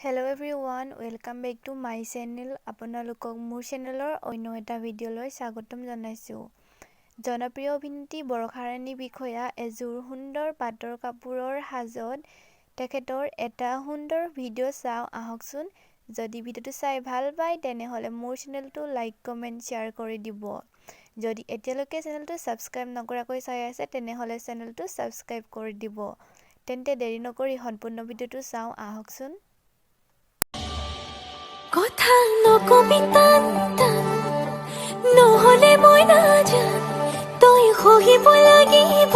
Hello everyone, welcome back to my channel. আপোনালোকক মোৰ চেনেলৰ অন্য এটা ভিডিঅ'লৈ স্বাগতম জনাইছোঁ। জনপ্ৰিয় অভিনেত্ৰী বৰষা ৰাণী বিষয়া এযোৰ সুন্দৰ পাটৰ কাপোৰৰ সাজত তেখেতৰ এটা সুন্দৰ ভিডিঅ' চাওঁ আহকচোন। যদি ভিডিঅ'টো চাই ভাল পায় তেনেহ'লে মোৰ চেনেলটো লাইক কমেণ্ট শ্বেয়াৰ কৰি দিব। যদি এতিয়ালৈকে চেনেলটো ছাবস্ক্ৰাইব নকৰাকৈ চাই আছে তেনেহ'লে চেনেলটো ছাবস্ক্ৰাইব কৰি দিব। তেন্তে দেৰি নকৰি সম্পূৰ্ণ ভিডিঅ'টো চাওঁ আহকচোন। কথা নকবি টান টান নহলে মই নাজান তই সহিব লাগিব